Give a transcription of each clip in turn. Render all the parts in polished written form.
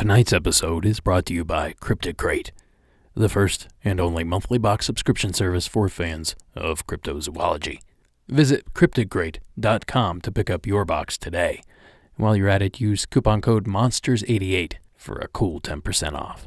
Tonight's episode is brought to you by Cryptid Crate, the first and only monthly box subscription service for fans of cryptozoology. Visit cryptidcrate.com to pick up your box today. While you're at it, use coupon code MONSTERS88 for a cool 10% off.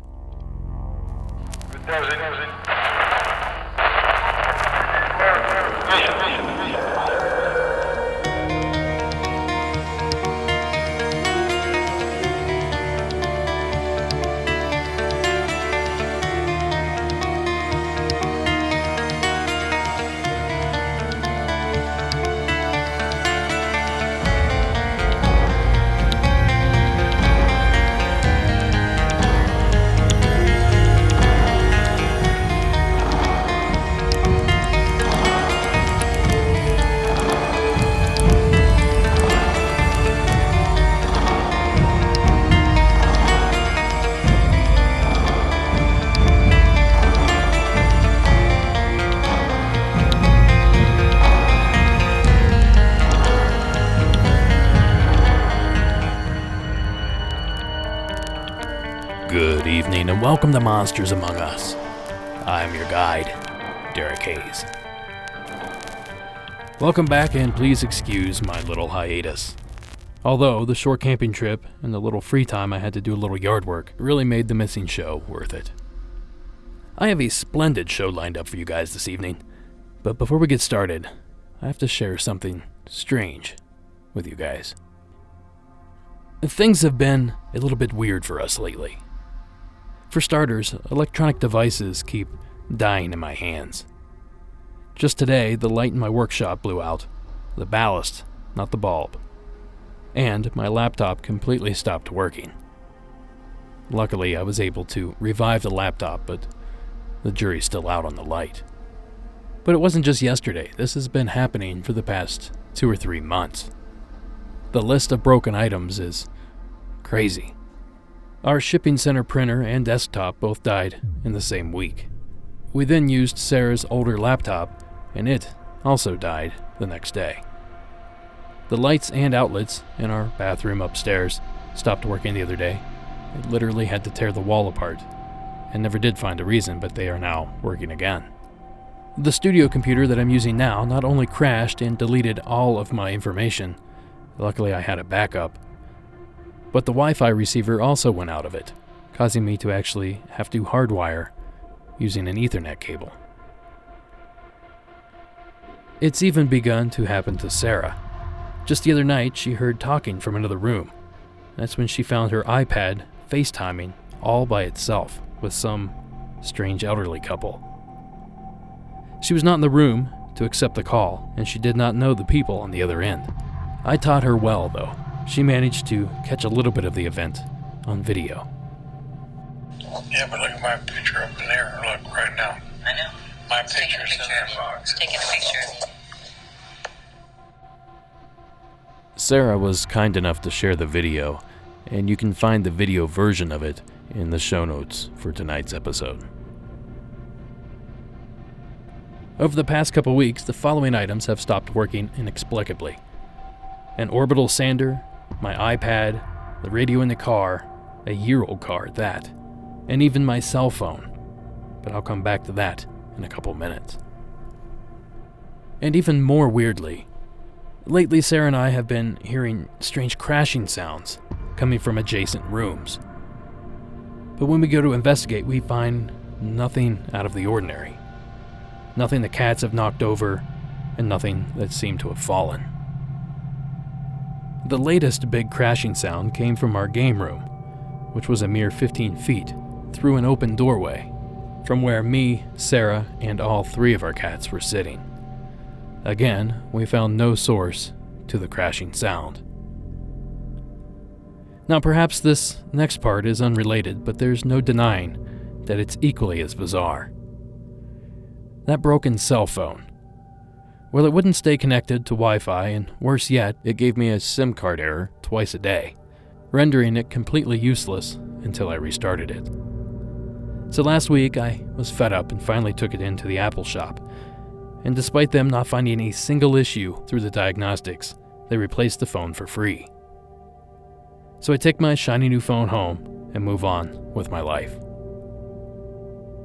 Good evening and welcome to Monsters Among Us. I'm your guide, Derek Hayes. Welcome back and please excuse my little hiatus. Although the short camping trip and the little free time I had to do a little yard work really made the missing show worth it. I have a splendid show lined up for you guys this evening, but before we get started, I have to share something strange with you guys. Things have been a little bit weird for us lately. For starters, electronic devices keep dying in my hands. Just today, the light in my workshop blew out. The ballast, not the bulb. And my laptop completely stopped working. Luckily, I was able to revive the laptop, but the jury's still out on the light. But it wasn't just yesterday. This has been happening for the past 2 or 3 months. The list of broken items is crazy. Our shipping center printer and desktop both died in the same week. We then used Sarah's older laptop, and it also died the next day. The lights and outlets in our bathroom upstairs stopped working the other day. I literally had to tear the wall apart, and never did find a reason, but they are now working again. The studio computer that I'm using now not only crashed and deleted all of my information, luckily I had a backup, but the Wi-Fi receiver also went out of it, causing me to actually have to hardwire using an Ethernet cable. It's even begun to happen to Sarah. Just the other night, she heard talking from another room. That's when she found her iPad FaceTiming all by itself with some strange elderly couple. She was not in the room to accept the call, and she did not know the people on the other end. I taught her well, though. She managed to catch a little bit of the event on video. Yeah, but look at my picture up in there. Look, right now. I know. My picture's in that box. Taking a picture. Sarah was kind enough to share the video, and you can find the video version of it in the show notes for tonight's episode. Over the past couple weeks, the following items have stopped working inexplicably. An orbital sander, my iPad, the radio in the car, a year-old car at that, and even my cell phone. But I'll come back to that in a couple minutes. And even more weirdly, lately Sarah and I have been hearing strange crashing sounds coming from adjacent rooms. But when we go to investigate, we find nothing out of the ordinary. Nothing the cats have knocked over, and nothing that seemed to have fallen. The latest big crashing sound came from our game room, which was a mere 15 feet through an open doorway, from where me, Sarah, and all 3 of our cats were sitting. Again, we found no source to the crashing sound. Now perhaps this next part is unrelated, but there's no denying that it's equally as bizarre. That broken cell phone. Well, it wouldn't stay connected to Wi-Fi, and worse yet, it gave me a SIM card error twice a day, rendering it completely useless until I restarted it. So last week, I was fed up and finally took it into the Apple shop, and despite them not finding a single issue through the diagnostics, they replaced the phone for free. So I take my shiny new phone home, and move on with my life.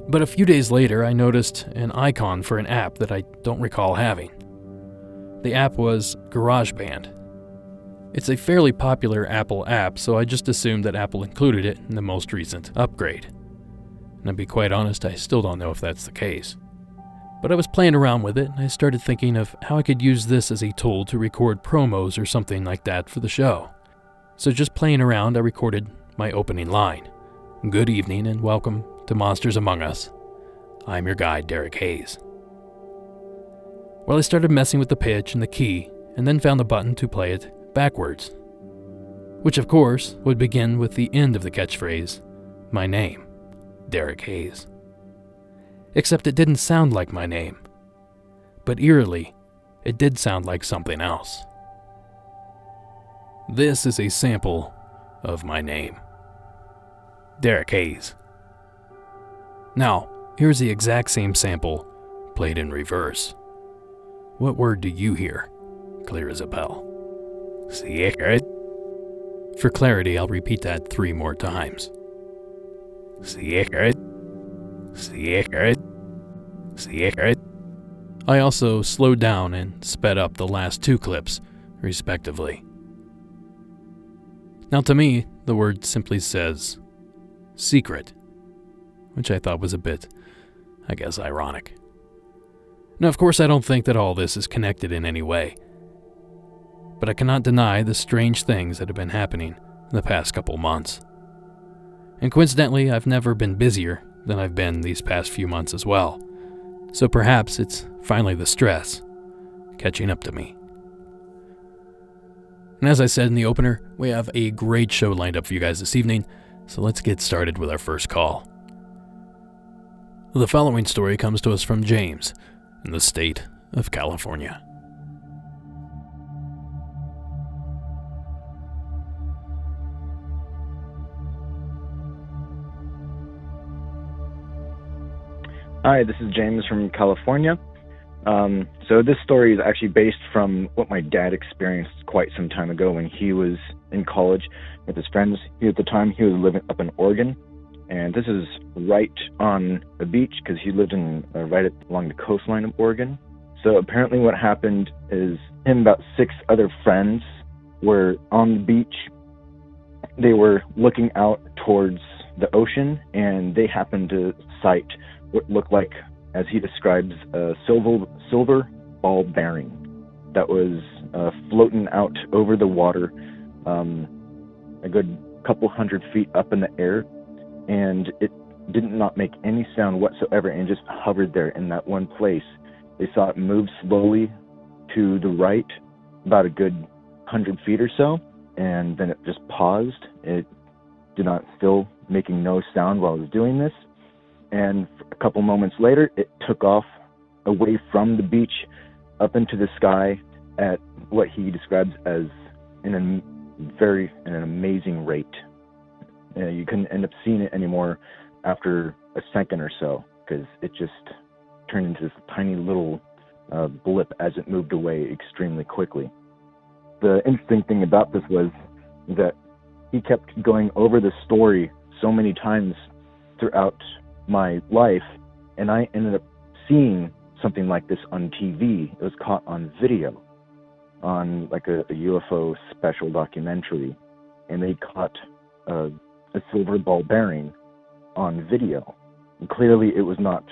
But a few days later, I noticed an icon for an app that I don't recall having. The app was GarageBand. It's a fairly popular Apple app, so I just assumed that Apple included it in the most recent upgrade. And to be quite honest, I still don't know if that's the case. But I was playing around with it, and I started thinking of how I could use this as a tool to record promos or something like that for the show. So just playing around, I recorded my opening line. Good evening and welcome to Monsters Among Us. I'm your guide, Derek Hayes. Well, I started messing with the pitch and the key, and then found the button to play it backwards, which of course would begin with the end of the catchphrase, my name, Derek Hayes. Except it didn't sound like my name, but eerily, it did sound like something else. This is a sample of my name, Derek Hayes. Now, here's the exact same sample, played in reverse. What word do you hear, clear as a bell? Secret. For clarity, I'll repeat that 3 more times. Secret. Secret. Secret. I also slowed down and sped up the last 2 clips, respectively. Now to me, the word simply says, secret, which I thought was a bit, ironic. Now of course I don't think that all this is connected in any way, but I cannot deny the strange things that have been happening in the past couple months. And coincidentally, I've never been busier than I've been these past few months as well, so perhaps it's finally the stress catching up to me. And as I said in the opener, we have a great show lined up for you guys this evening, so let's get started with our first call. The following story comes to us from James in the state of California. Hi, this is James from California. So this story is actually based from what my dad experienced quite some time ago when he was in college with his friends. At the time, he was living up in Oregon, and this is right on the beach because he lived right along the coastline of Oregon. So apparently what happened is him and about 6 other friends were on the beach. They were looking out towards the ocean, and they happened to sight what looked like, as he describes, a silver ball bearing that was floating out over the water a good couple hundred feet up in the air, and it did not make any sound whatsoever and just hovered there in that one place. They saw it move slowly to the right about a good 100 feet or so, and then it just paused. It did not, still making no sound while it was doing this. And a couple moments later, it took off away from the beach up into the sky at what he describes as an amazing rate. You couldn't end up seeing it anymore after a second or so because it just turned into this tiny little blip as it moved away extremely quickly. The interesting thing about this was that he kept going over the story so many times throughout my life, and I ended up seeing something like this on TV. It was caught on video on like a UFO special documentary, and they caught a silver ball bearing on video. And clearly it was not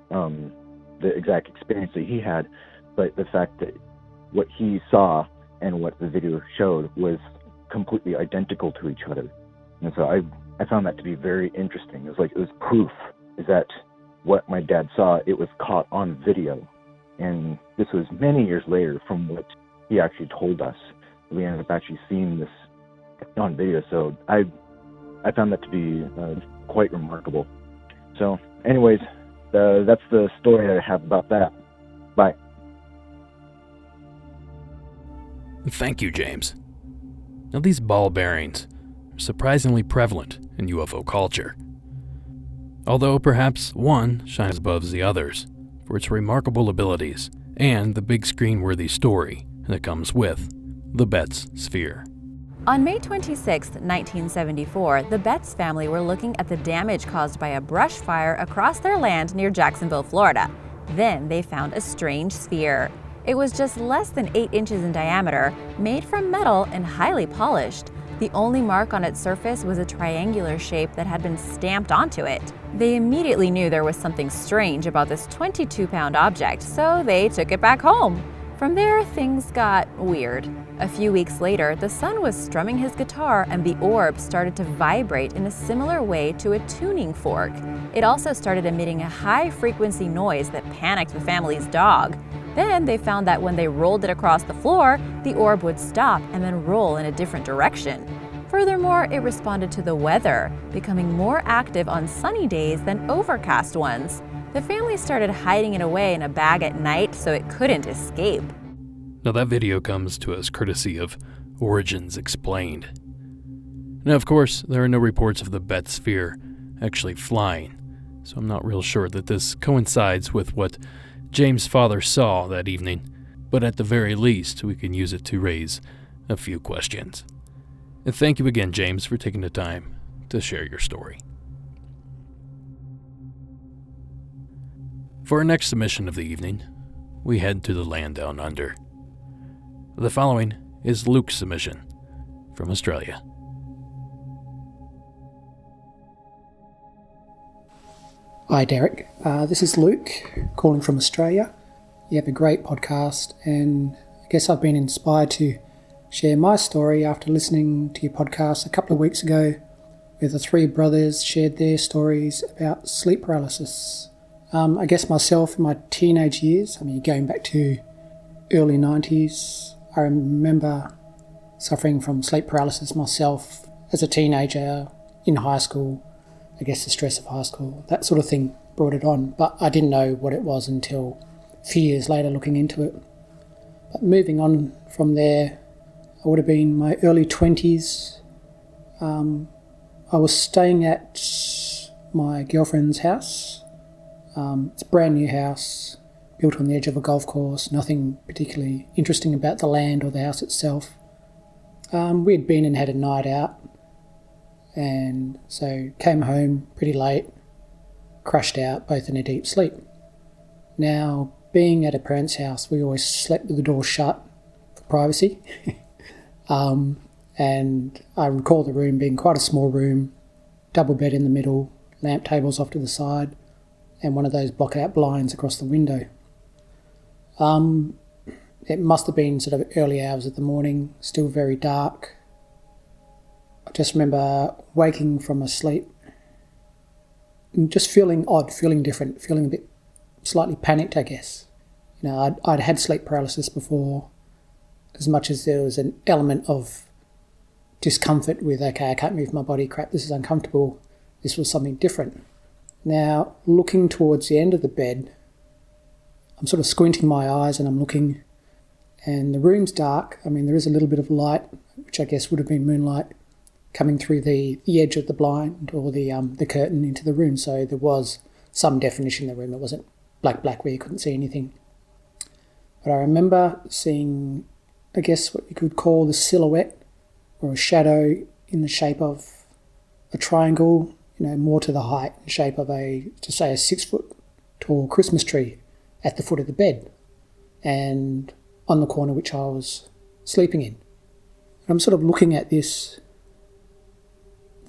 the exact experience that he had, but the fact that what he saw and what the video showed was completely identical to each other. And so I found that to be very interesting. It was proof that what my dad saw, it was caught on video. And this was many years later from what he actually told us. We ended up actually seeing this on video. So I found that to be quite remarkable. So anyways, that's the story I have about that. Bye. Thank you, James. Now, these ball bearings are surprisingly prevalent in UFO culture, although perhaps one shines above the others for its remarkable abilities and the big screen-worthy story that comes with the Betz sphere. On May 26, 1974, the Betts family were looking at the damage caused by a brush fire across their land near Jacksonville, Florida. Then they found a strange sphere. It was just less than 8 inches in diameter, made from metal and highly polished. The only mark on its surface was a triangular shape that had been stamped onto it. They immediately knew there was something strange about this 22-pound object, so they took it back home. From there, things got weird. A few weeks later, the son was strumming his guitar and the orb started to vibrate in a similar way to a tuning fork. It also started emitting a high-frequency noise that panicked the family's dog. Then they found that when they rolled it across the floor, the orb would stop and then roll in a different direction. Furthermore, it responded to the weather, becoming more active on sunny days than overcast ones. The family started hiding it away in a bag at night so it couldn't escape. Now that video comes to us courtesy of Origins Explained. Now, of course, there are no reports of the Betts sphere actually flying, so I'm not real sure that this coincides with what James' father saw that evening, but at the very least, we can use it to raise a few questions. And thank you again, James, for taking the time to share your story. For our next submission of the evening, we head to the land down under. The following is Luke's submission from Australia. Hi Derek, this is Luke calling from Australia. You have a great podcast and I guess I've been inspired to share my story after listening to your podcast a couple of weeks ago where the 3 brothers shared their stories about sleep paralysis. I guess myself in my teenage years, going back to early 90s, I remember suffering from sleep paralysis myself as a teenager in high school. I guess the stress of high school, that sort of thing brought it on, but I didn't know what it was until a few years later looking into it. But moving on from there, I would have been my early 20s. I was staying at my girlfriend's house. It's a brand new house, built on the edge of a golf course, nothing particularly interesting about the land or the house itself. We had been and had a night out, and so came home pretty late, crashed out, both in a deep sleep. Now, being at a parent's house, we always slept with the door shut for privacy. And I recall the room being quite a small room, double bed in the middle, lamp tables off to the side, and one of those block-out blinds across the window. It must have been sort of early hours of the morning, still very dark. I just remember waking from a sleep and just feeling odd, feeling different, feeling a bit slightly panicked, I guess. I'd had sleep paralysis before, as much as there was an element of discomfort with, okay, I can't move my body, crap, this is uncomfortable. This was something different. Now, looking towards the end of the bed, I'm sort of squinting my eyes and I'm looking, and the room's dark. There is a little bit of light, which I guess would have been moonlight, coming through the edge of the blind or the curtain into the room. So there was some definition in the room. It wasn't black where you couldn't see anything. But I remember seeing, I guess what you could call the silhouette or a shadow in the shape of a triangle, more to the height and shape of a 6-foot tall Christmas tree at the foot of the bed and on the corner which I was sleeping in. And I'm sort of looking at this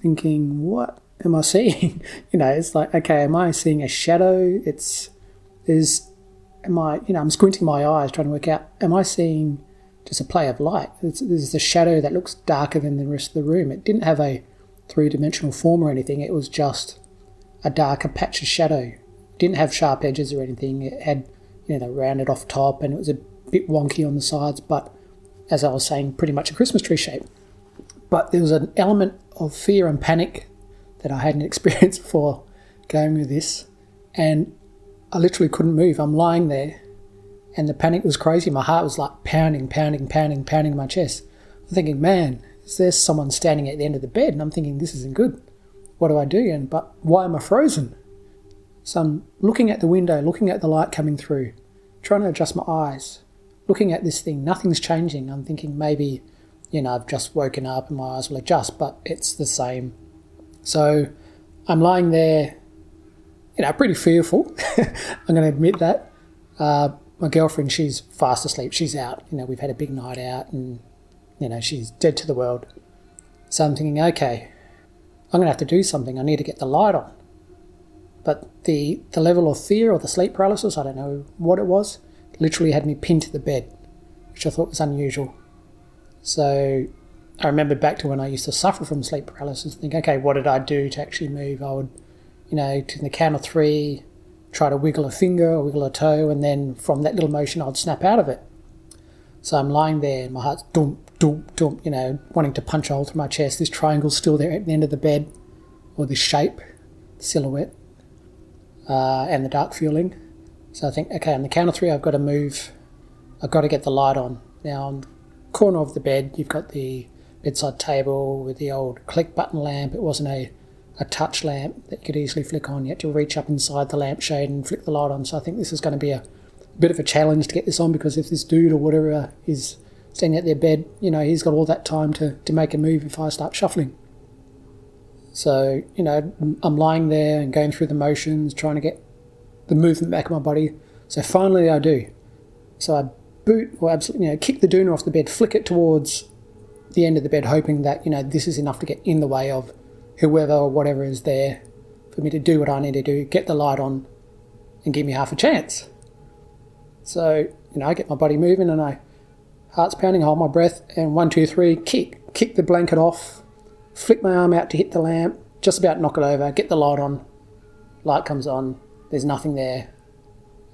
thinking, what am I seeing? It's like, okay, am I seeing a shadow? I'm squinting my eyes trying to work out, am I seeing just a play of light? There's the shadow that looks darker than the rest of the room. It didn't have a 3-dimensional form or anything. It was just a darker patch of shadow. It didn't have sharp edges or anything. It had, the rounded off top, and it was a bit wonky on the sides, but as I was saying, pretty much a Christmas tree shape. But there was an element of fear and panic that I hadn't experienced before going with this, and I literally couldn't move. I'm lying there, and the panic was crazy. My heart was like pounding in my chest. I'm thinking, man, is there someone standing at the end of the bed? And I'm thinking, this isn't good. What do I do? But why am I frozen? So I'm looking at the window, looking at the light coming through, trying to adjust my eyes, looking at this thing. Nothing's changing. I'm thinking maybe I've just woken up and my eyes will adjust, but it's the same. So I'm lying there, pretty fearful. I'm going to admit that. My girlfriend, she's fast asleep. She's out. We've had a big night out and, she's dead to the world. So I'm thinking, okay, I'm going to have to do something. I need to get the light on. But the level of fear or the sleep paralysis, I don't know what it was, literally had me pinned to the bed, which I thought was unusual. So I remember back to when I used to suffer from sleep paralysis, think, okay, what did I do to actually move? I would, to the count of 3, try to wiggle a finger or wiggle a toe, and then from that little motion I'd snap out of it. So I'm lying there and my heart's dump, dump, dump, wanting to punch a hole through my chest. This triangle's still there at the end of the bed, or this shape, silhouette, and the dark feeling. So I think, okay, on the count of 3 I've got to move. I've got to get the light on. Now on the corner of the bed you've got the bedside table with the old click button lamp. It wasn't a touch lamp that you could easily flick on. You had to reach up inside the lampshade and flick the light on. So I think this is going to be a bit of a challenge to get this on, because if this dude or whatever is standing at their bed, he's got all that time to make a move if I start shuffling. So, I'm lying there and going through the motions, trying to get the movement back in my body. So finally I do. So I kick the doona off the bed, flick it towards the end of the bed, hoping that, this is enough to get in the way of whoever or whatever is there for me to do what I need to do, get the light on and give me half a chance. So, I get my body moving and heart's pounding, hold my breath, and 1, 2, 3, kick the blanket off, flick my arm out to hit the lamp, just about knock it over, get the light on, light comes on, there's nothing there.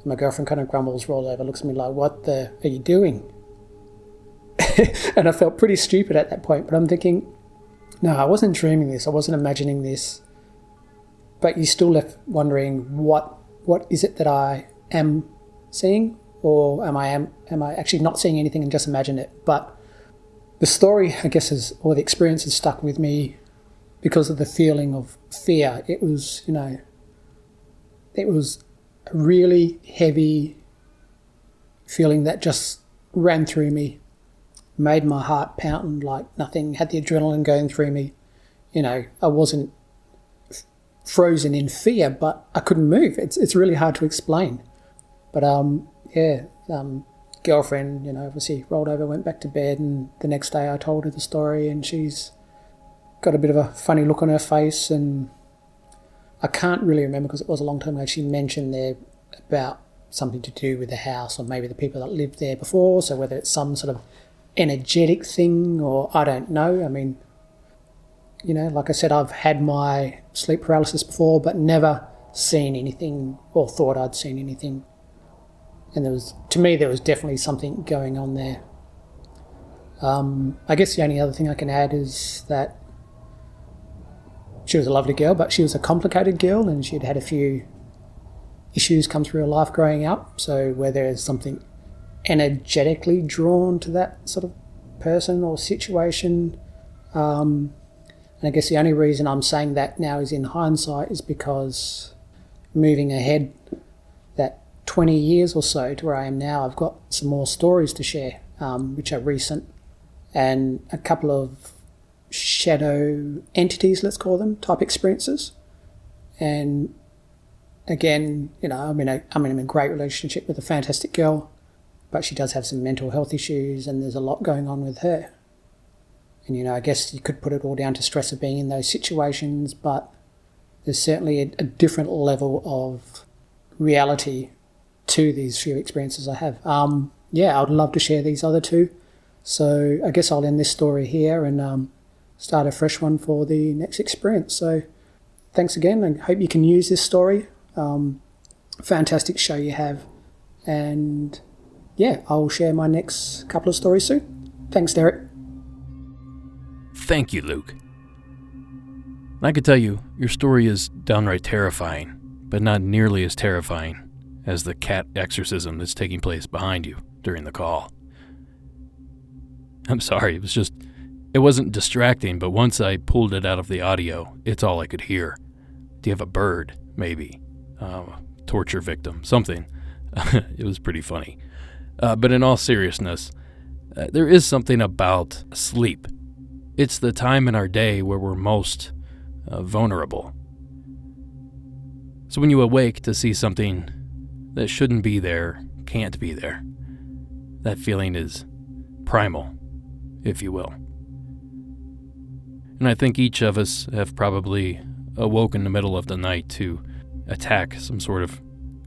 My girlfriend kind of grumbles, rolls over, looks at me like, what the are you doing? And I felt pretty stupid at that point, but I'm thinking, no, I wasn't dreaming this, I wasn't imagining this. But you still left wondering, what is it that I am seeing? Or am I actually not seeing anything and just imagine it? But the story, I guess, or the experience has stuck with me because of the feeling of fear. It was, it was a really heavy feeling that just ran through me, made my heart pound like nothing, had the adrenaline going through me. I wasn't frozen in fear, but I couldn't move. It's really hard to explain. But girlfriend, obviously rolled over, went back to bed, and the next day I told her the story, and she's got a bit of a funny look on her face, and I can't really remember because it was a long time ago. She mentioned there about something to do with the house or maybe the people that lived there before, so whether it's some sort of energetic thing or I don't know. I mean, like I said, I've had my sleep paralysis before but never seen anything or thought I'd seen anything. And there was definitely something going on there. I guess the only other thing I can add is that she was a lovely girl, but she was a complicated girl and she'd had a few issues come through her life growing up. So where there's something energetically drawn to that sort of person or situation. And I guess the only reason I'm saying that now is in hindsight is because moving ahead that 20 years or so to where I am now, I've got some more stories to share, which are recent, and a couple of shadow entities, let's call them, type experiences. And again, I'm in a great relationship with a fantastic girl, but she does have some mental health issues and there's a lot going on with her. And, I guess you could put it all down to stress of being in those situations, but there's certainly a different level of reality to these few experiences I have. I'd love to share these other two. So I guess I'll end this story here and start a fresh one for the next experience. So thanks again, and hope you can use this story. Fantastic show you have. And I'll share my next couple of stories soon. Thanks, Derek. Thank you, Luke. I could tell you, your story is downright terrifying, but not nearly as terrifying as the cat exorcism that's taking place behind you during the call. I'm sorry, it wasn't distracting, but once I pulled it out of the audio, it's all I could hear. Do you have a bird? Maybe. Torture victim, something. It was pretty funny. But in all seriousness, there is something about sleep. It's the time in our day where we're most vulnerable. So when you awake to see something that shouldn't be there, can't be there, that feeling is primal, if you will. And I think each of us have probably awoke in the middle of the night to attack some sort of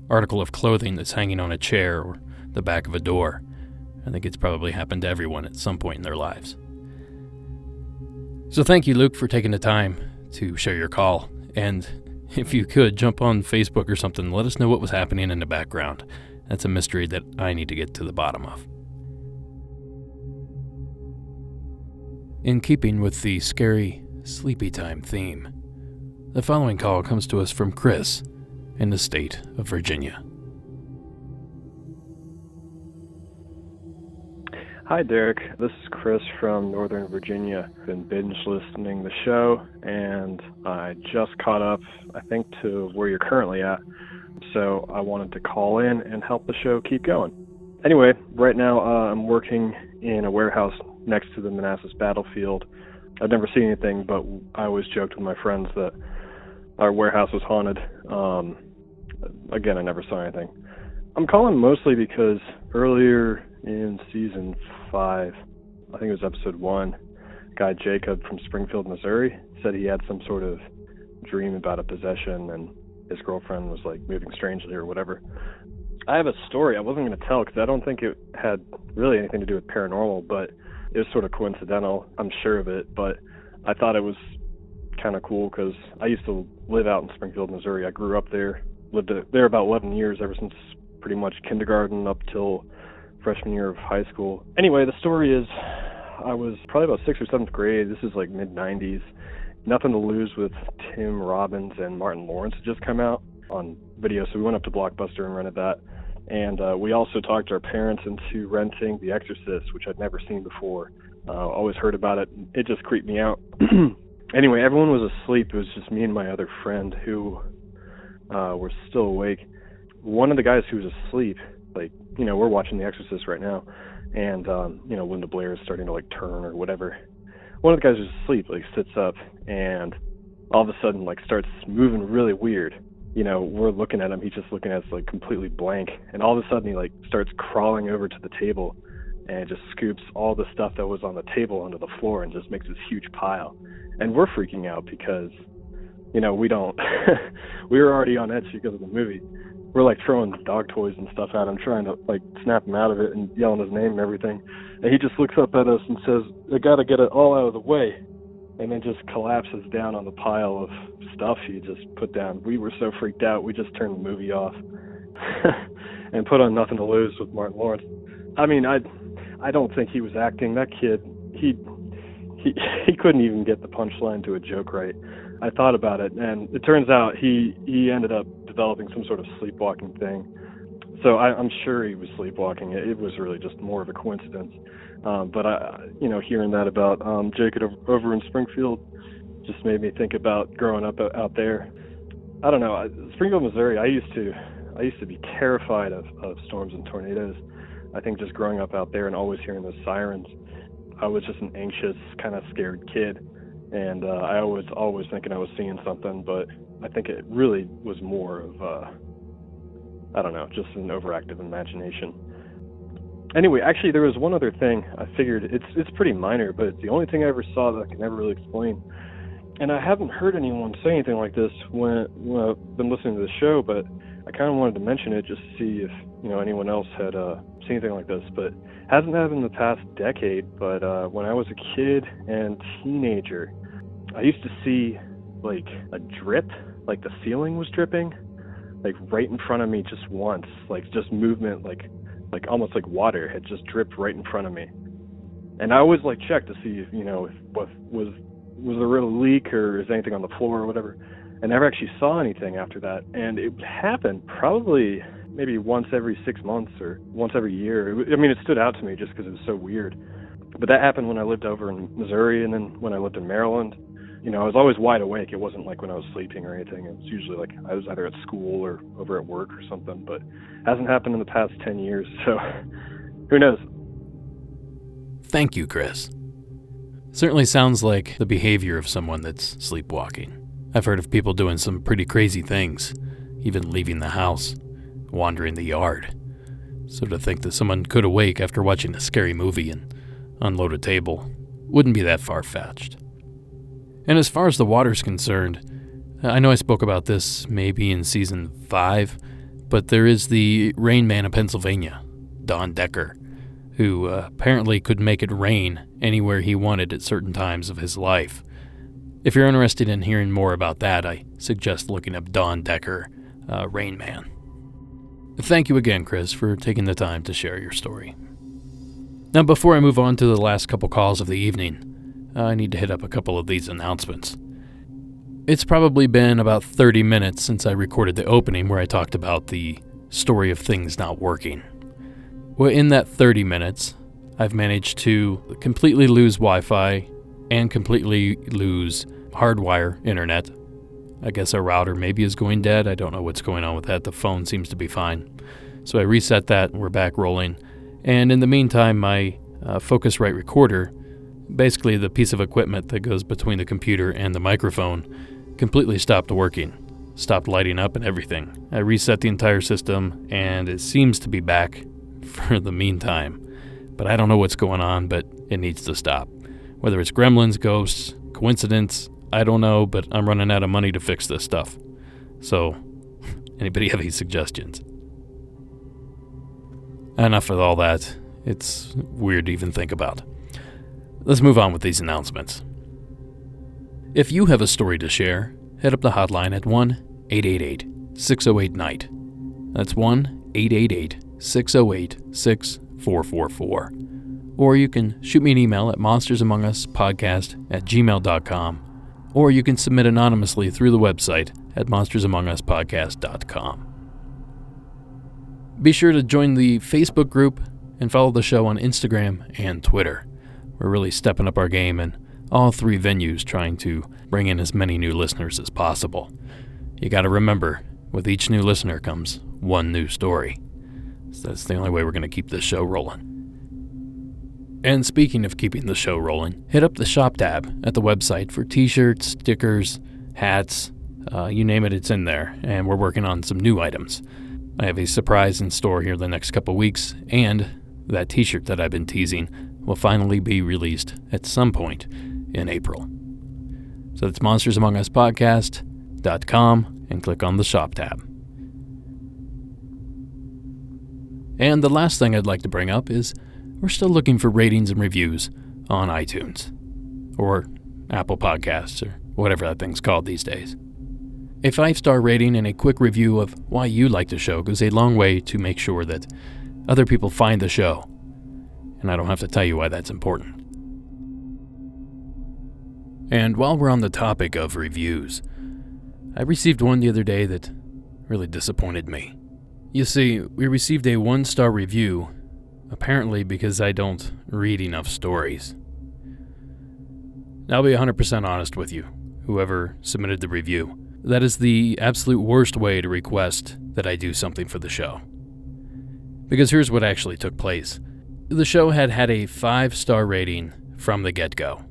article of clothing that's hanging on a chair or the back of a door. I think it's probably happened to everyone at some point in their lives. So thank you, Luke, for taking the time to share your call. And if you could, jump on Facebook or something, let us know what was happening in the background. That's a mystery that I need to get to the bottom of. In keeping with the scary sleepy time theme, the following call comes to us from Chris in the state of Virginia. Hi, Derek. This is Chris from Northern Virginia. Been binge listening the show, and I just caught up, I think, to where you're currently at. So I wanted to call in and help the show keep going. Anyway, right now I'm working in a warehouse next to the Manassas battlefield. I've never seen anything, but I always joked with my friends that our warehouse was haunted. Again, I never saw anything. I'm calling mostly because earlier in season 5, I think it was episode 1, guy Jacob from Springfield, Missouri, said he had some sort of dream about a possession and his girlfriend was like moving strangely or whatever. I have a story I wasn't going to tell because I don't think it had really anything to do with paranormal, but it was sort of coincidental. I'm sure of it, but I thought it was kind of cool because I used to live out in Springfield, Missouri. I grew up there, lived there about 11 years, ever since pretty much kindergarten up till freshman year of high school. Anyway, the story is I was probably about 6th or 7th grade. This is like mid-90s. Nothing to Lose with Tim Robbins and Martin Lawrence had just come out on video, so we went up to Blockbuster and rented that. And we also talked our parents into renting The Exorcist, which I'd never seen before. Always heard about it. It just creeped me out. Anyway, everyone was asleep. It was just me and my other friend who were still awake. One of the guys who was asleep, like, you know, we're watching The Exorcist right now, and, you know, Linda Blair is starting to, like, turn or whatever. One of the guys who's asleep, like, sits up and all of a sudden, like, starts moving really weird. You know, we're looking at him, he's just looking at us, like, completely blank, and all of a sudden he, like, starts crawling over to the table and just scoops all the stuff that was on the table onto the floor and just makes this huge pile. And we're freaking out because, you know, we were already on edge because of the movie. We're like throwing dog toys and stuff at him, trying to like snap him out of it and yelling his name and everything. And he just looks up at us and says, "I gotta get it all out of the way." And then just collapses down on the pile of stuff he just put down. We were so freaked out, we just turned the movie off and put on Nothing to Lose with Martin Lawrence. I mean, I don't think he was acting. That kid, he couldn't even get the punchline to a joke right. I thought about it, and it turns out he ended up developing some sort of sleepwalking thing. So I'm sure he was sleepwalking. It was really just more of a coincidence. But hearing that about Jacob over in Springfield just made me think about growing up out there. I don't know. Springfield, Missouri. I used to be terrified of storms and tornadoes. I think just growing up out there and always hearing those sirens, I was just an anxious, kind of scared kid. And I was always thinking I was seeing something, but I think it really was more of, just an overactive imagination. Anyway, actually, there was one other thing. I figured it's pretty minor, but it's the only thing I ever saw that I can never really explain. And I haven't heard anyone say anything like this when I've been listening to the show, but I kind of wanted to mention it just to see if anyone else had seen anything like this. But it hasn't happened in the past decade, but when I was a kid and teenager, I used to see like a drip, like the ceiling was dripping, like right in front of me just once, like just movement, like almost like water had just dripped right in front of me. And I always like check to see if what was a real leak or is anything on the floor or whatever. I never actually saw anything after that, and it happened probably maybe once every 6 months or once every year. It stood out to me just because it was so weird. But that happened when I lived over in Missouri, and then when I lived in Maryland. I was always wide awake. It wasn't like when I was sleeping or anything. It was usually like I was either at school or over at work or something, but it hasn't happened in the past 10 years, so who knows? Thank you, Chris. Certainly sounds like the behavior of someone that's sleepwalking. I've heard of people doing some pretty crazy things, even leaving the house, wandering the yard. So to think that someone could awake after watching a scary movie and unload a table wouldn't be that far-fetched. And as far as the water's concerned, I know I spoke about this maybe in season 5, but there is the Rain Man of Pennsylvania, Don Decker, who apparently could make it rain anywhere he wanted at certain times of his life. If you're interested in hearing more about that, I suggest looking up Don Decker, Rain Man. Thank you again, Chris, for taking the time to share your story. Now, before I move on to the last couple calls of the evening, I need to hit up a couple of these announcements. It's probably been about 30 minutes since I recorded the opening where I talked about the story of things not working. Well, in that 30 minutes, I've managed to completely lose Wi-Fi and completely lose hardwire internet. I guess our router maybe is going dead. I don't know what's going on with that. The phone seems to be fine. So I reset that and we're back rolling. And in the meantime, my Focusrite recorder, basically the piece of equipment that goes between the computer and the microphone, completely stopped working, stopped lighting up and everything. I reset the entire system and it seems to be back for the meantime. But I don't know what's going on, but it needs to stop. Whether it's gremlins, ghosts, coincidence, I don't know, but I'm running out of money to fix this stuff. So, anybody have any suggestions? Enough with all that. It's weird to even think about. Let's move on with these announcements. If you have a story to share, head up the hotline at 1-888-608-NIGHT. That's 1-888-608-6444. Or you can shoot me an email at monstersamonguspodcast@gmail.com, or you can submit anonymously through the website at monstersamonguspodcast.com. Be sure to join the Facebook group and follow the show on Instagram and Twitter. We're really stepping up our game in all 3 venues, trying to bring in as many new listeners as possible. You gotta remember, with each new listener comes one new story. So that's the only way we're gonna keep this show rolling. And speaking of keeping the show rolling, hit up the shop tab at the website for t-shirts, stickers, hats, you name it, it's in there, and we're working on some new items. I have a surprise in store here the next couple weeks, and that t-shirt that I've been teasing will finally be released at some point in April. So that's monstersamonguspodcast.com and click on the shop tab. And the last thing I'd like to bring up is we're still looking for ratings and reviews on iTunes or Apple Podcasts or whatever that thing's called these days. A 5-star rating and a quick review of why you like the show goes a long way to make sure that other people find the show. And I don't have to tell you why that's important. And while we're on the topic of reviews, I received one the other day that really disappointed me. You see, we received a 1-star review, apparently because I don't read enough stories. Now, I'll be 100% honest with you, whoever submitted the review. That is the absolute worst way to request that I do something for the show. Because here's what actually took place. The show had a 5-star rating from the get-go.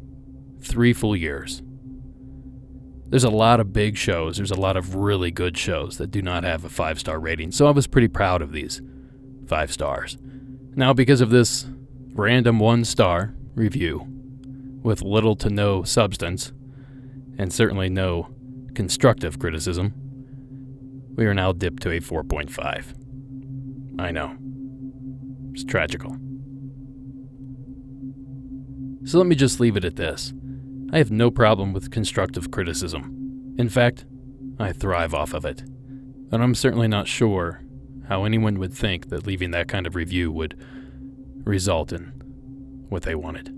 3 full years. There's a lot of big shows, there's a lot of really good shows that do not have a 5-star rating, so I was pretty proud of these 5 stars. Now, because of this random 1-star review, with little to no substance, and certainly no constructive criticism, we are now dipped to a 4.5. I know. It's tragical. So let me just leave it at this. I have no problem with constructive criticism. In fact, I thrive off of it. And I'm certainly not sure how anyone would think that leaving that kind of review would result in what they wanted.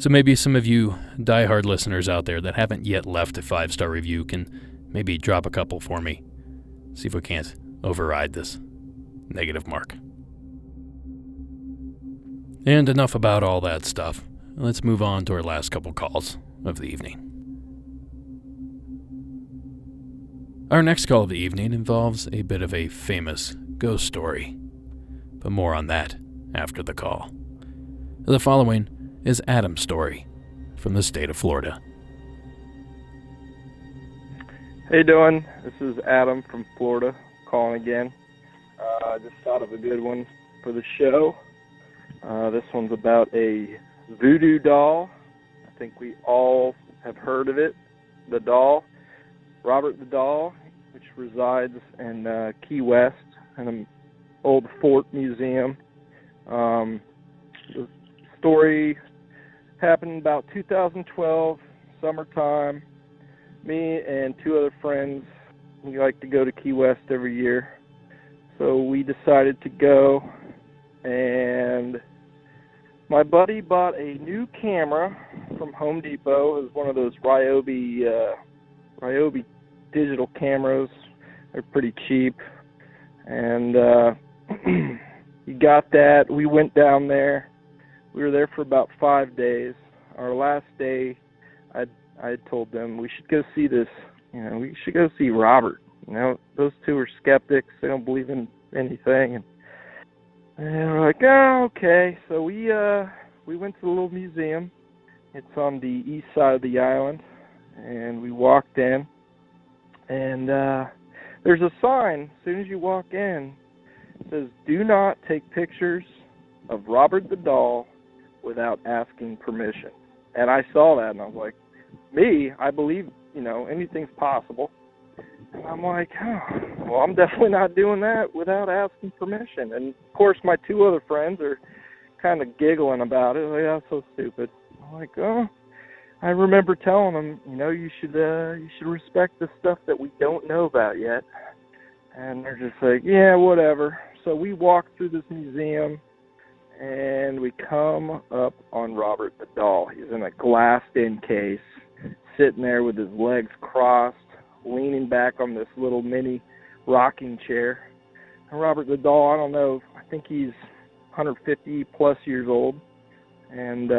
So maybe some of you diehard listeners out there that haven't yet left a 5-star review can maybe drop a couple for me. See if we can't override this negative mark. And enough about all that stuff. Let's move on to our last couple calls of the evening. Our next call of the evening involves a bit of a famous ghost story, but more on that after the call. The following is Adam's story from the state of Florida. How you doing? This is Adam from Florida calling again. I just thought of a good one for the show. This one's about a voodoo doll. I think we all have heard of it. The doll, Robert the Doll, which resides in Key West in an old fort museum. The story happened about 2012, summertime. Me and two other friends, we like to go to Key West every year. So we decided to go, and my buddy bought a new camera from Home Depot. It was one of those Ryobi digital cameras. They're pretty cheap. And he got that. We went down there. We were there for about 5 days. Our last day, I had told them we should go see this. We should go see Robert. Those two are skeptics. They don't believe in anything. And we're like, oh, okay. So we went to the little museum. It's on the east side of the island. And we walked in. And there's a sign as soon as you walk in. It says, "Do not take pictures of Robert the Doll without asking permission." And I saw that, and I was like, me, I believe, anything's possible. And I'm like, well, I'm definitely not doing that without asking permission. And, of course, my two other friends are kind of giggling about it. Like, that's so stupid. I'm like, I remember telling them, you should respect the stuff that we don't know about yet. And they're just like, yeah, whatever. So we walk through this museum, and we come up on Robert the Doll. He's in a glassed-in case, sitting there with his legs crossed, leaning back on this little mini rocking chair. And Robert the Doll, I don't know, I think he's 150-plus years old, and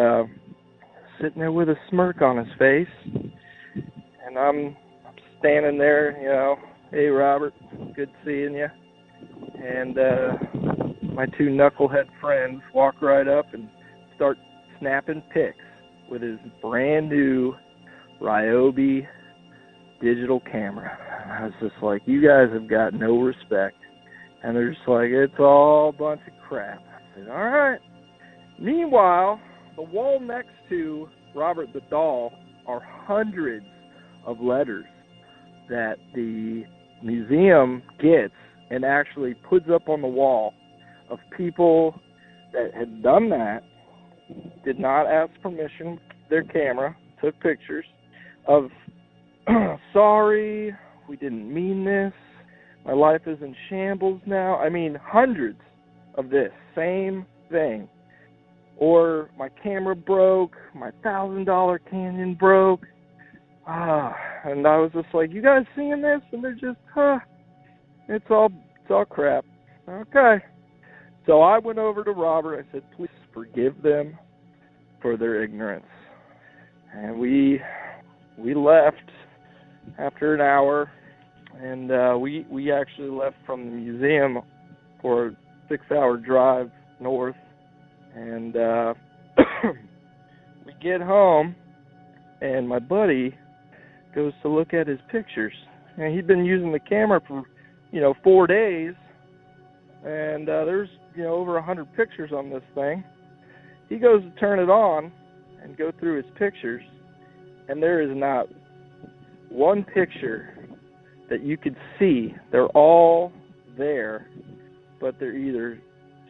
sitting there with a smirk on his face. And I'm standing there, hey, Robert, good seeing you. And my two knucklehead friends walk right up and start snapping pics with his brand new Ryobi digital camera. And I was just like, you guys have got no respect. And they're just like, it's all a bunch of crap. I said, all right. Meanwhile, the wall next to Robert the Doll are hundreds of letters that the museum gets and actually puts up on the wall of people that had done that, did not ask permission, their camera, took pictures of, sorry, we didn't mean this, my life is in shambles now. I mean, hundreds of this same thing. Or my camera broke, my $1,000 Canon broke. And I was just like, you guys seeing this? And they're just, it's all crap. Okay. So I went over to Robert. I said, please forgive them for their ignorance. And we left after an hour, and we actually left from the museum for a 6-hour drive north. And we get home, and my buddy goes to look at his pictures. And he'd been using the camera for, 4 days, and there's, over 100 pictures on this thing. He goes to turn it on and go through his pictures, and there is not one picture that you could see. They're all there, but they're either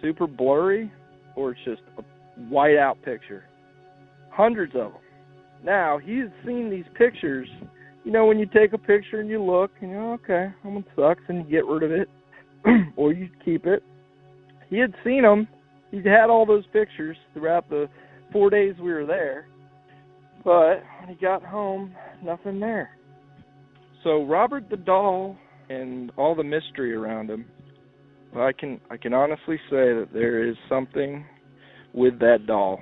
super blurry or it's just a white-out picture. Hundreds of them. Now, he's seen these pictures. When you take a picture and you look, and okay, that one sucks, and you get rid of it, or you keep it. He had seen them. He'd had all those pictures throughout the 4 days we were there, but when he got home, nothing there. So Robert the Doll and all the mystery around him, well, I can honestly say that there is something with that doll.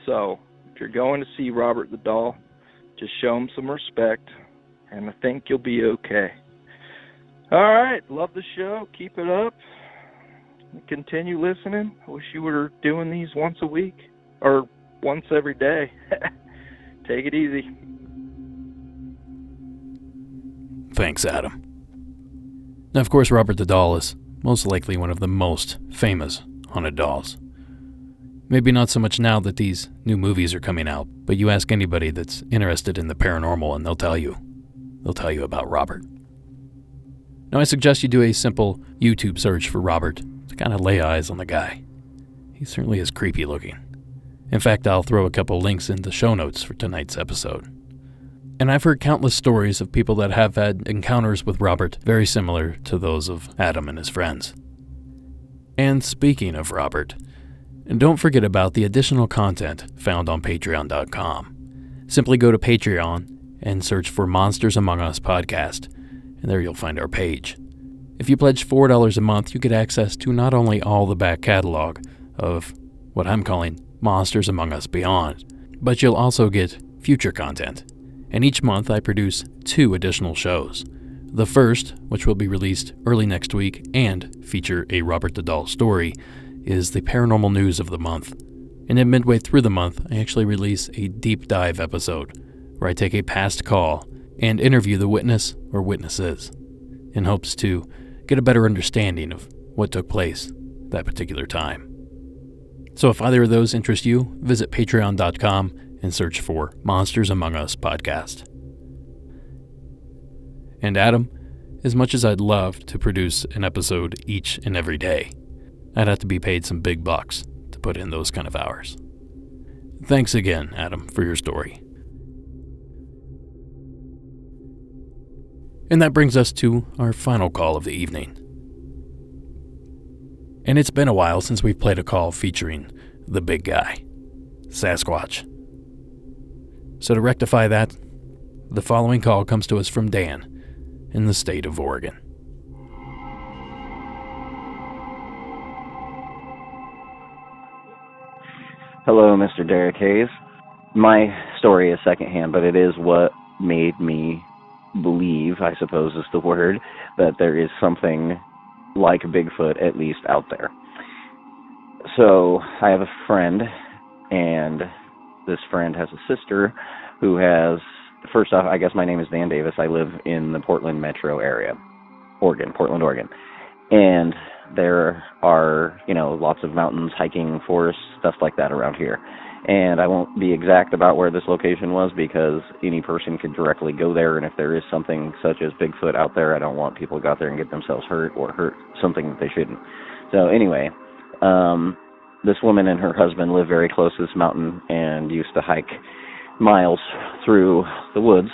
So if you're going to see Robert the Doll, just show him some respect, and I think you'll be okay. All right, love the show. Keep it up. continue listening. I wish you were doing these once a week or once every day. Take it easy. Thanks, Adam. Now, of course, Robert the Doll is most likely one of the most famous haunted dolls. Maybe not so much now that these new movies are coming out, but you ask anybody that's interested in the paranormal and they'll tell you about Robert. Now, I suggest you do a simple YouTube search for Robert to kind of lay eyes on the guy. He certainly is creepy looking. In fact, I'll throw a couple links in the show notes for tonight's episode. And I've heard countless stories of people that have had encounters with Robert very similar to those of Adam and his friends. And speaking of Robert, don't forget about the additional content found on patreon.com. Simply go to Patreon and search for Monsters Among Us podcast, and there you'll find our page. If you pledge $4 a month, you get access to not only all the back catalog of what I'm calling Monsters Among Us Beyond, but you'll also get future content. And each month I produce 2 additional shows. The first, which will be released early next week and feature a Robert the Doll story, is the paranormal news of the month. And then midway through the month, I actually release a deep dive episode where I take a past call and interview the witness or witnesses in hopes to get a better understanding of what took place that particular time. So if either of those interest you, visit patreon.com and search for Monsters Among Us podcast. And Adam, as much as I'd love to produce an episode each and every day, I'd have to be paid some big bucks to put in those kind of hours. Thanks again, Adam, for your story. And that brings us to our final call of the evening. And it's been a while since we've played a call featuring the big guy, Sasquatch. So to rectify that, the following call comes to us from Dan in the state of Oregon. Hello, Mr. Derek Hayes. My story is secondhand, but it is what made me believe, I suppose is the word, that there is something like Bigfoot at least out there. So I have a friend, and this friend has a sister who has, first off, I guess my name is Dan Davis. I live in the Portland metro area, Portland, Oregon. And there are, lots of mountains, hiking, forests, stuff like that around here. And I won't be exact about where this location was because any person could directly go there. And if there is something such as Bigfoot out there, I don't want people to go out there and get themselves hurt or hurt something that they shouldn't. So anyway, this woman and her husband live very close to this mountain and used to hike miles through the woods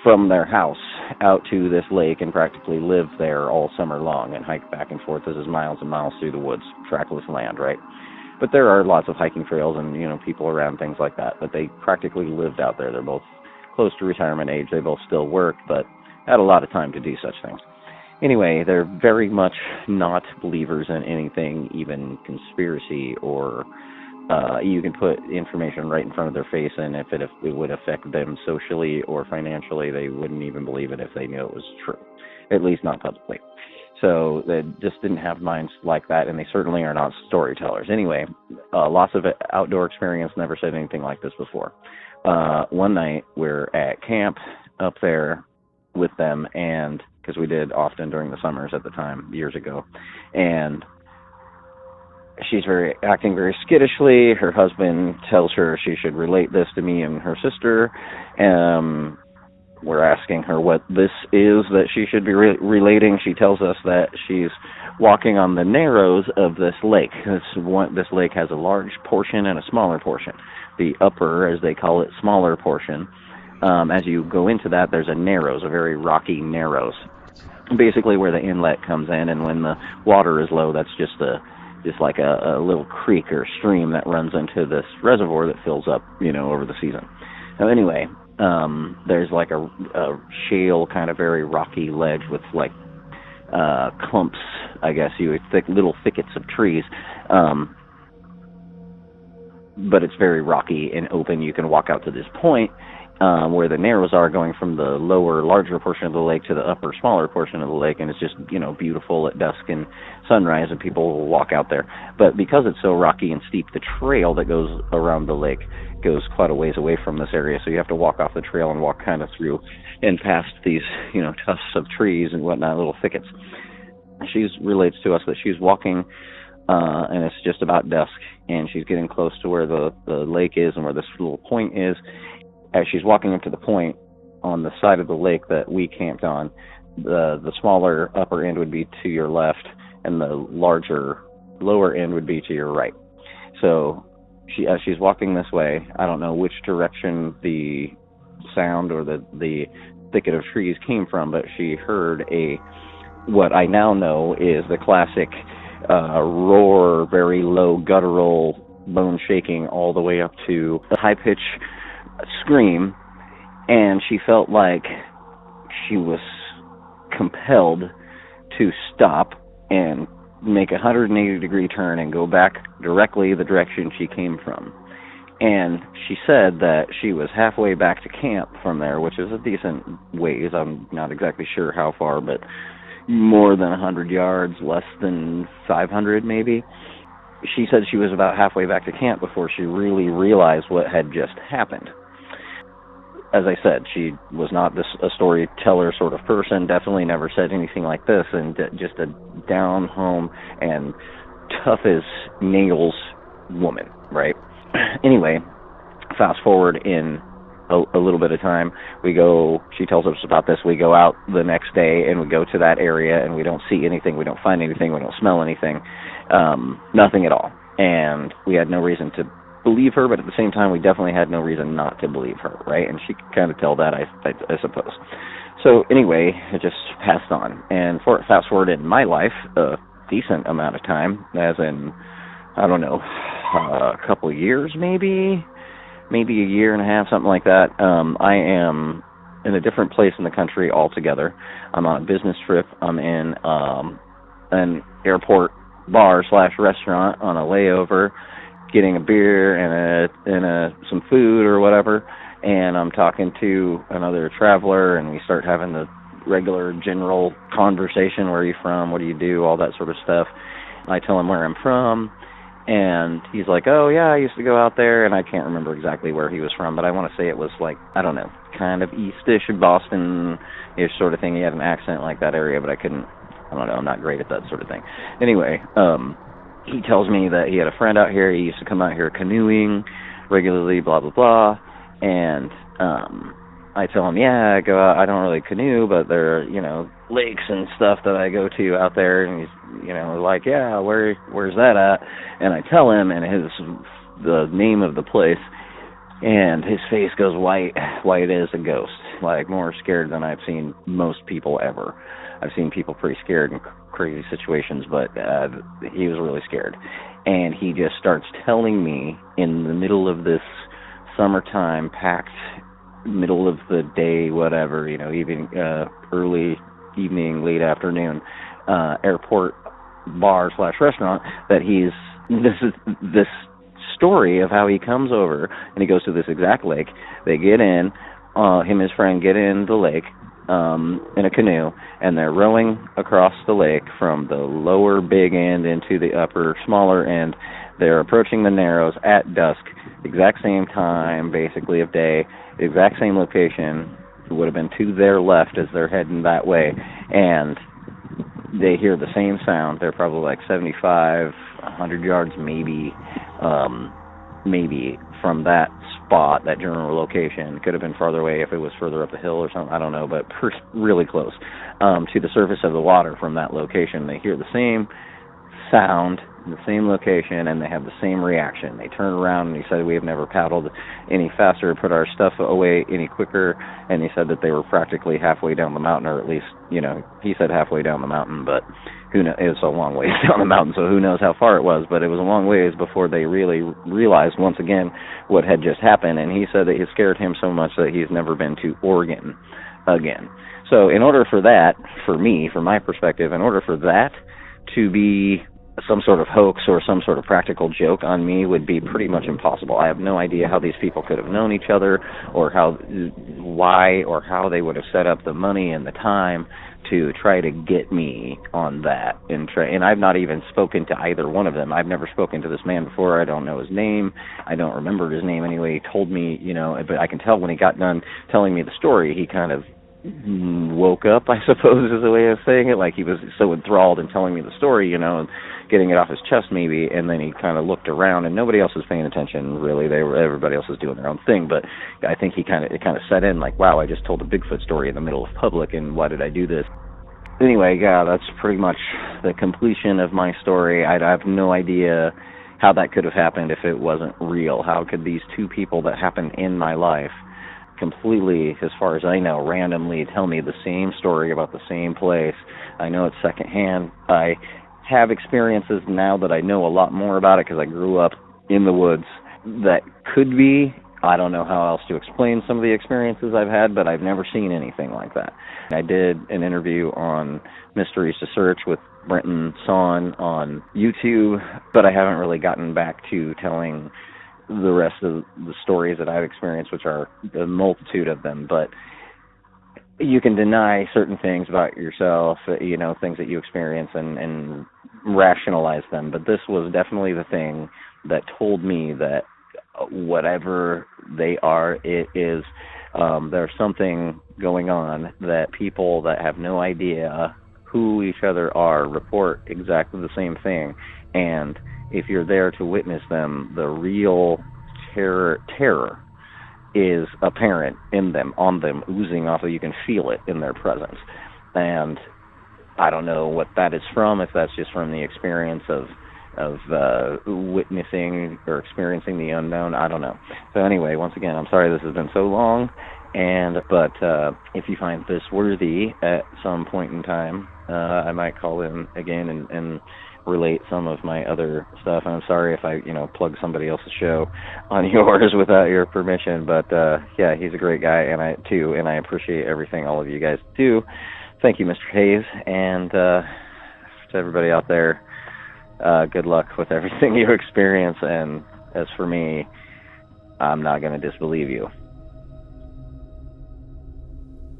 from their house out to this lake and practically live there all summer long and hike back and forth. This is miles and miles through the woods, trackless land, right? But there are lots of hiking trails and, people around, things like that. But they practically lived out there. They're both close to retirement age. They both still work, but had a lot of time to do such things. Anyway, they're very much not believers in anything, even conspiracy or you can put information right in front of their face, and if it would affect them socially or financially, they wouldn't even believe it if they knew it was true, at least not publicly. So they just didn't have minds like that, and they certainly are not storytellers. Anyway, lots of outdoor experience, never said anything like this before. One night we're at camp up there with them, and because we did often during the summers at the time, years ago, and she's acting very skittishly. Her husband tells her she should relate this to me and her sister. We're asking her what this is that she should be relating. She tells us that she's walking on the narrows of this lake. This lake has a large portion and a smaller portion. The upper, as they call it, smaller portion. As you go into that, there's a narrows, a very rocky narrows. Basically where the inlet comes in, and when the water is low, that's just like a little creek or stream that runs into this reservoir that fills up, over the season. Now, anyway, there's like a shale kind of very rocky ledge with like clumps, I guess little thickets of trees. But it's very rocky and open. You can walk out to this point, where the narrows are, going from the lower, larger portion of the lake to the upper, smaller portion of the lake, and it's just, beautiful at dusk and sunrise, and people will walk out there. But because it's so rocky and steep, the trail that goes around the lake goes quite a ways away from this area, so you have to walk off the trail and walk kind of through and past these, tufts of trees and whatnot, little thickets. She relates to us that she's walking, and it's just about dusk, and she's getting close to where the lake is and where this little point is. As she's walking up to the point on the side of the lake that we camped on, the smaller upper end would be to your left, and the larger lower end would be to your right. So as she's walking this way, I don't know which direction the sound or the thicket of trees came from, but she heard what I now know is the classic roar, very low, guttural, bone shaking, all the way up to a high-pitched scream, and she felt like she was compelled to stop and make a 180-degree turn and go back directly the direction she came from. And she said that she was halfway back to camp from there, which is a decent ways. I'm not exactly sure how far, but more than 100 yards, less than 500 maybe. She said she was about halfway back to camp before she really realized what had just happened. As I said, she was not a storyteller sort of person, definitely never said anything like this, and just a down-home and tough as nails woman, right? Anyway, fast forward in a little bit of time, she tells us about this, we go out the next day and we go to that area and we don't see anything, we don't find anything, we don't smell anything, nothing at all. And we had no reason to believe her, but at the same time, we definitely had no reason not to believe her, right? And she could kind of tell that, I suppose. So anyway, it just passed on. And fast forward in my life, a decent amount of time, as in, I don't know, a couple of years maybe a year and a half, something like that. I am in a different place in the country altogether. I'm on a business trip. I'm in an airport bar/restaurant on a layover, getting a beer and some food or whatever, and I'm talking to another traveler, and we start having the regular general conversation. Where are you from? What do you do? All that sort of stuff. I tell him where I'm from, and he's like, oh yeah, I used to go out there, and I can't remember exactly where he was from, but I want to say it was like, I don't know, kind of east-ish, Boston-ish sort of thing. He had an accent like that area, but I don't know, I'm not great at that sort of thing. Anyway, he tells me that he had a friend out here, he used to come out here canoeing regularly, blah, blah, blah, and I tell him, yeah, I go out, I don't really canoe, but there are, lakes and stuff that I go to out there, and he's, like, yeah, where's that at? And I tell him, and the name of the place, and his face goes white as a ghost, like more scared than I've seen most people ever. I've seen people pretty scared in crazy situations, but he was really scared. And he just starts telling me in the middle of this summertime, packed, middle of the day, whatever, even early evening, late afternoon, airport bar/restaurant, that this story of how he comes over and he goes to this exact lake. They get in, him and his friend get in the lake in a canoe, and they're rowing across the lake from the lower big end into the upper smaller end. They're approaching the narrows at dusk, exact same time basically of day, exact same location. It would have been to their left as they're heading that way, and they hear the same sound. They're probably like 75, 100 yards maybe from that spot, that general location. Could have been farther away if it was further up the hill or something, I don't know, but really close to the surface of the water from that location. They hear the same sound, the same location, and they have the same reaction. They turn around, and he said, we have never paddled any faster, put our stuff away any quicker, and he said that they were practically halfway down the mountain, or at least, he said halfway down the mountain, but who knows? It was a long ways down the mountain, so who knows how far it was, but it was a long ways before they really realized once again what had just happened, and he said that it scared him so much that he's never been to Oregon again. So in order for that, for me, from my perspective, in order for that to be some sort of hoax or some sort of practical joke on me would be pretty much impossible. I have no idea how these people could have known each other, or why or how they would have set up the money and the time to try to get me on that. And I've not even spoken to either one of them. I've never spoken to this man before. I don't know his name. I don't remember his name anyway. He told me, but I can tell when he got done telling me the story, he kind of woke up, I suppose is the way of saying it. Like he was so enthralled in telling me the story, and getting it off his chest maybe, and then he kind of looked around and nobody else was paying attention really. Everybody else was doing their own thing, but I think it kind of set in like, wow, I just told a Bigfoot story in the middle of public, and why did I do this? Anyway, yeah, that's pretty much the completion of my story. I have no idea how that could have happened if it wasn't real. How could these two people that happened in my life completely, as far as I know, randomly tell me the same story about the same place? I know it's secondhand. I have experiences now that I know a lot more about it because I grew up in the woods. That could be. I don't know how else to explain some of the experiences I've had, but I've never seen anything like that. I did an interview on Mysteries to Search with Brenton Son on YouTube, but I haven't really gotten back to telling the rest of the stories that I've experienced, which are a multitude of them. But you can deny certain things about yourself, things that you experience and rationalize them. But this was definitely the thing that told me that whatever they are, it is, there's something going on, that people that have no idea who each other are report exactly the same thing. And if you're there to witness them, the real terror is apparent in them, on them, oozing off of. You can feel it in their presence. And I don't know what that is from, if that's just from the experience of witnessing or experiencing the unknown. I don't know. So anyway, once again, I'm sorry this has been so long, but if you find this worthy at some point in time, I might call in again and relate some of my other stuff. And I'm sorry if I plug somebody else's show on yours without your permission, but yeah, he's a great guy, and I appreciate everything all of you guys do. Thank you, Mr. Hayes, and to everybody out there, good luck with everything you experience, and as for me, I'm not going to disbelieve you.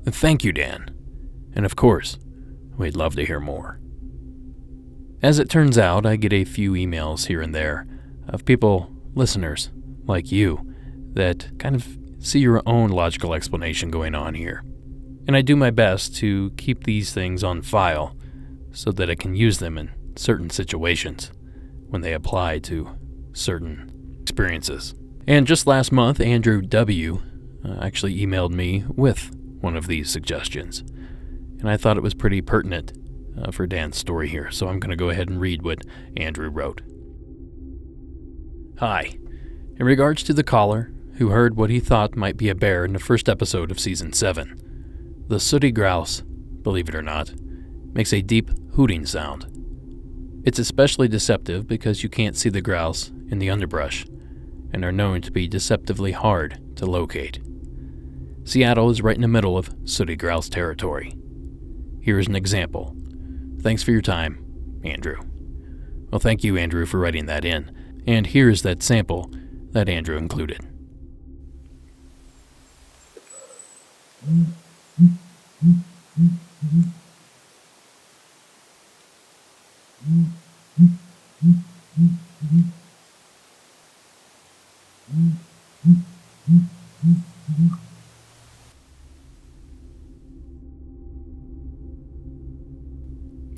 Thank you, Dan. And of course, we'd love to hear more. As it turns out, I get a few emails here and there of people, listeners, like you, that kind of see your own logical explanation going on here. And I do my best to keep these things on file so that I can use them in certain situations when they apply to certain experiences. And just last month, Andrew W. actually emailed me with one of these suggestions. And I thought it was pretty pertinent for Dan's story here, so I'm going to go ahead and read what Andrew wrote. Hi. In regards to the caller who heard what he thought might be a bear in the first episode of Season 7, the sooty grouse, believe it or not, makes a deep hooting sound. It's especially deceptive because you can't see the grouse in the underbrush and are known to be deceptively hard to locate. Seattle is right in the middle of sooty grouse territory. Here is an example. Thanks for your time, Andrew. Well, thank you, Andrew, for writing that in. And here's that sample that Andrew included.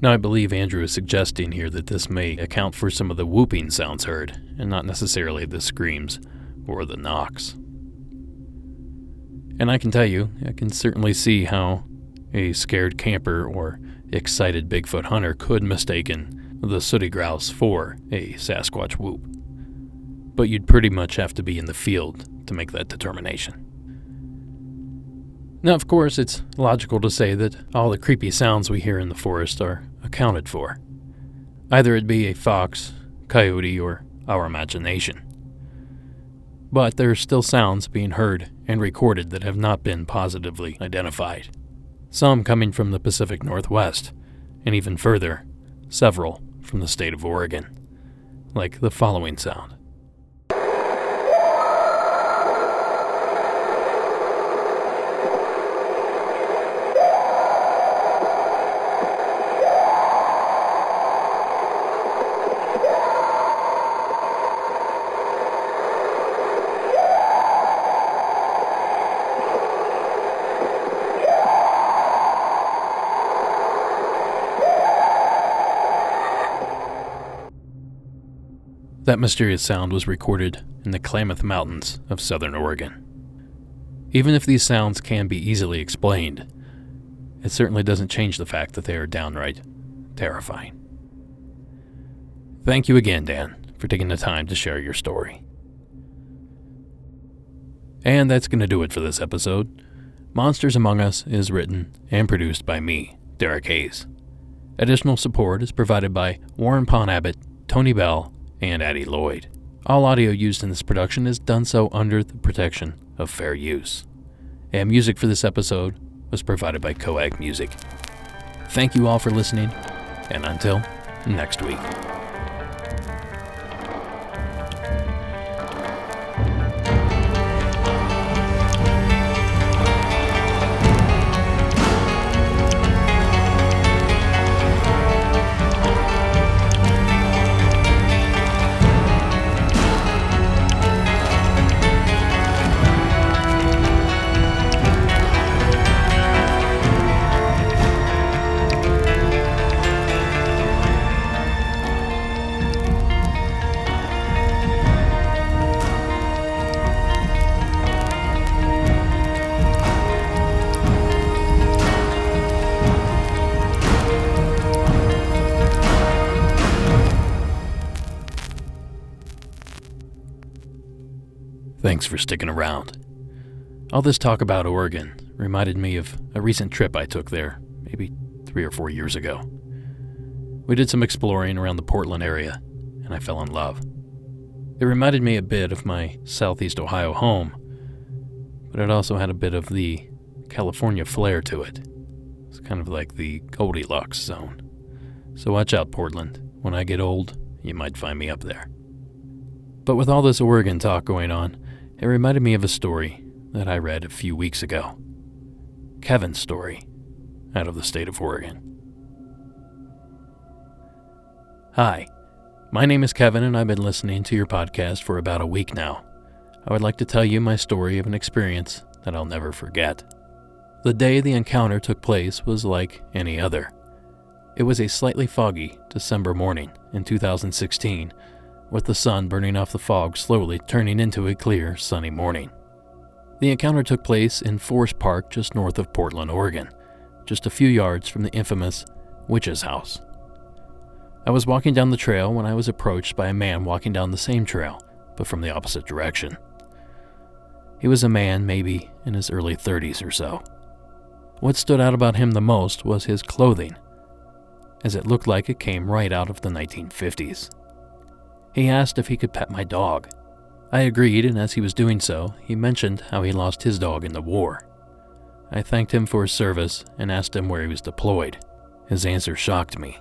Now, I believe Andrew is suggesting here that this may account for some of the whooping sounds heard, and not necessarily the screams or the knocks. And I can tell you, I can certainly see how a scared camper or excited Bigfoot hunter could mistaken the sooty grouse for a Sasquatch whoop. But you'd pretty much have to be in the field to make that determination. Now, of course, it's logical to say that all the creepy sounds we hear in the forest are accounted for. Either it be a fox, coyote, or our imagination. But there are still sounds being heard and recorded that have not been positively identified. Some coming from the Pacific Northwest, and even further, several from the state of Oregon, like the following sound. That mysterious sound was recorded in the Klamath Mountains of southern Oregon. Even if these sounds can be easily explained, it certainly doesn't change the fact that they are downright terrifying. Thank you again, Dan, for taking the time to share your story. And that's going to do it for this episode. Monsters Among Us is written and produced by me, Derek Hayes. Additional support is provided by Warren Pond Abbott, Tony Bell, and Addie Lloyd. All audio used in this production is done so under the protection of fair use. And music for this episode was provided by Coag Music. Thank you all for listening, and until next week. Thanks for sticking around. All this talk about Oregon reminded me of a recent trip I took there, maybe 3 or 4 years ago. We did some exploring around the Portland area, and I fell in love. It reminded me a bit of my Southeast Ohio home, but it also had a bit of the California flair to it. It's kind of like the Goldilocks zone. So watch out, Portland. When I get old, you might find me up there. But with all this Oregon talk going on, it reminded me of a story that I read a few weeks ago. Kevin's story, out of the state of Oregon. Hi, my name is Kevin, and I've been listening to your podcast for about a week now. I would like to tell you my story of an experience that I'll never forget. The day the encounter took place was like any other. It was a slightly foggy December morning in 2016, with the sun burning off the fog slowly turning into a clear, sunny morning. The encounter took place in Forest Park just north of Portland, Oregon, just a few yards from the infamous Witch's House. I was walking down the trail when I was approached by a man walking down the same trail, but from the opposite direction. He was a man maybe in his early 30s or so. What stood out about him the most was his clothing, as it looked like it came right out of the 1950s. He asked if he could pet my dog. I agreed, and as he was doing so, he mentioned how he lost his dog in the war. I thanked him for his service and asked him where he was deployed. His answer shocked me.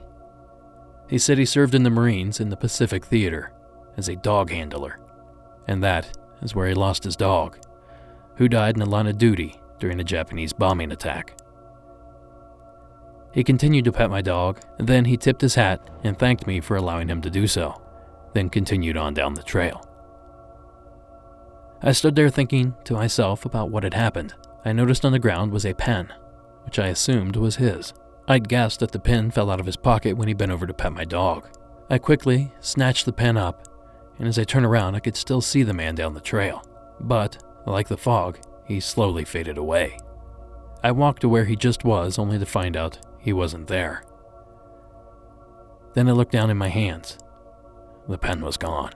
He said he served in the Marines in the Pacific Theater as a dog handler, and that is where he lost his dog, who died in the line of duty during a Japanese bombing attack. He continued to pet my dog, and then he tipped his hat and thanked me for allowing him to do so, then continued on down the trail. I stood there thinking to myself about what had happened. I noticed on the ground was a pen, which I assumed was his. I'd guessed that the pen fell out of his pocket when he bent over to pet my dog. I quickly snatched the pen up, and as I turned around I could still see the man down the trail. But, like the fog, he slowly faded away. I walked to where he just was, only to find out he wasn't there. Then I looked down in my hands. The pen was gone.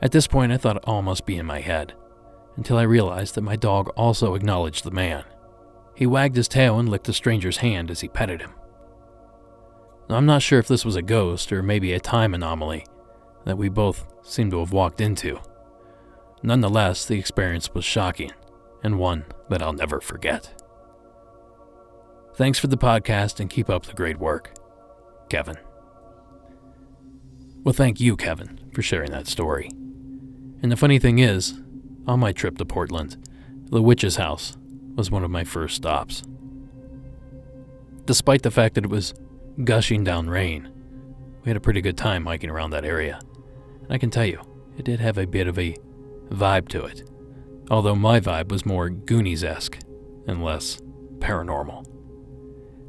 At this point, I thought it all must be in my head, until I realized that my dog also acknowledged the man. He wagged his tail and licked the stranger's hand as he petted him. Now, I'm not sure if this was a ghost or maybe a time anomaly that we both seemed to have walked into. Nonetheless, the experience was shocking, and one that I'll never forget. Thanks for the podcast and keep up the great work. Kevin. Well, thank you, Kevin, for sharing that story. And the funny thing is, on my trip to Portland, the witch's house was one of my first stops. Despite the fact that it was gushing down rain, we had a pretty good time hiking around that area. And I can tell you, it did have a bit of a vibe to it, although my vibe was more Goonies-esque and less paranormal.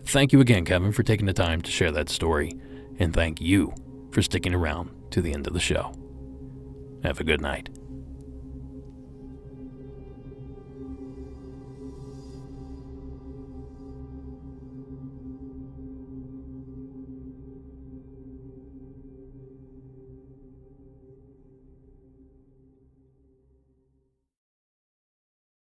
Thank you again, Kevin, for taking the time to share that story, and thank you for sticking around to the end of the show. Have a good night.